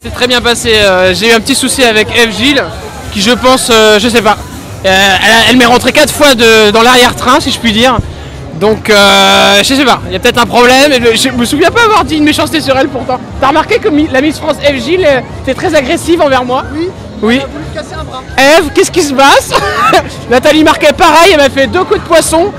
C'est très bien passé, j'ai eu un petit souci avec Eve Gilles, qui je pense, je sais pas, elle m'est rentrée 4 fois dans l'arrière-train si je puis dire. Donc je sais pas, il y a peut-être un problème, je me souviens pas avoir dit une méchanceté sur elle pourtant. T'as remarqué que la Miss France Eve Gilles était très agressive envers moi? Oui. Oui. Elle a voulu te casser un bras. Eve, qu'est-ce qui se passe? Nathalie Marquet pareil, elle m'a fait 2 coups de poisson.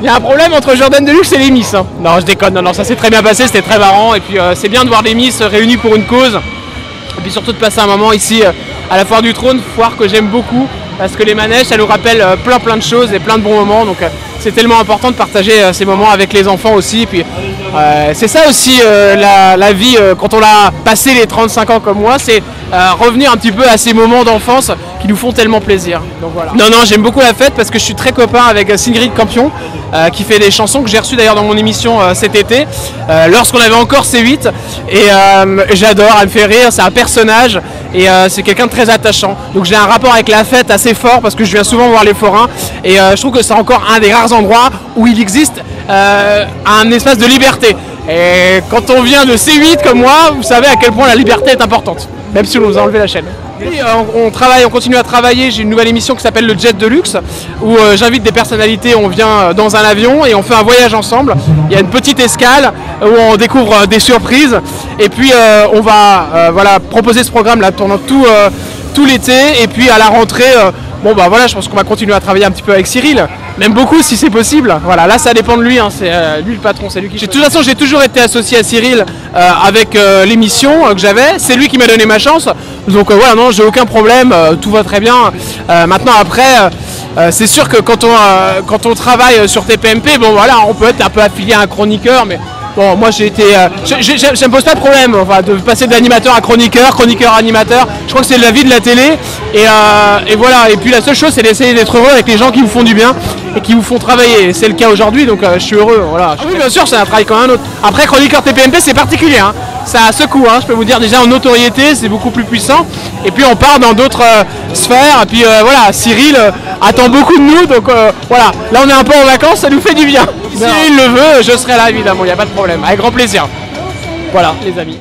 Il y a un problème entre Jordan Deluxe et les Miss. Hein. Non, je déconne, non, ça s'est très bien passé, c'était très marrant. Et puis c'est bien de voir les Miss réunies pour une cause. Et puis surtout de passer un moment ici à la Foire du Trône, foire que j'aime beaucoup. Parce que les manèges, ça nous rappelle plein de choses et plein de bons moments. Donc c'est tellement important de partager ces moments avec les enfants aussi. Et puis c'est ça aussi la vie quand on a passé les 35 ans comme moi, c'est revenir un petit peu à ces moments d'enfance qui nous font tellement plaisir. Donc voilà. Non, j'aime beaucoup la fête parce que je suis très copain avec Sigrid Campion qui fait des chansons que j'ai reçues d'ailleurs dans mon émission cet été lorsqu'on avait encore C8 et j'adore, elle me fait rire, c'est un personnage et c'est quelqu'un de très attachant. Donc j'ai un rapport avec la fête assez fort parce que je viens souvent voir les forains et je trouve que c'est encore un des rares endroits où il existe un espace de liberté. Et quand on vient de C8 comme moi, vous savez à quel point la liberté est importante, même si on nous a enlevé la chaîne. Oui, on continue à travailler, j'ai une nouvelle émission qui s'appelle le Jet de Luxe où j'invite des personnalités, on vient dans un avion et on fait un voyage ensemble. Il y a une petite escale où on découvre des surprises et puis on va voilà, proposer ce programme là pendant tout l'été et puis à la rentrée, bon bah voilà, je pense qu'on va continuer à travailler un petit peu avec Cyril, même beaucoup si c'est possible. Voilà, là ça dépend de lui, hein, c'est lui le patron, c'est lui qui... De toute façon j'ai toujours été associé à Cyril avec l'émission que j'avais, c'est lui qui m'a donné ma chance, donc voilà, non j'ai aucun problème, tout va très bien. Maintenant après, c'est sûr que quand on travaille sur TPMP, bon voilà, on peut être un peu affilié à un chroniqueur, mais bon, moi j'ai été, ça me pose pas de problème, enfin, de passer d'animateur à chroniqueur, animateur. Je crois que c'est la vie de la télé. Et voilà. Et puis la seule chose, c'est d'essayer d'être heureux avec les gens qui vous font du bien et qui vous font travailler. C'est le cas aujourd'hui, donc je suis heureux. Voilà. Ah oui, bien sûr, c'est un travail comme un autre. Après, chroniqueur TPMP, c'est particulier. Hein. Ça secoue. Hein. Je peux vous dire déjà en notoriété, c'est beaucoup plus puissant. Et puis on part dans d'autres sphères. Et puis voilà, Cyril attend beaucoup de nous, donc voilà. Là, on est un peu en vacances, ça nous fait du bien. Si il le veut, je serai là évidemment, il n'y a pas de problème, avec grand plaisir. Voilà les amis.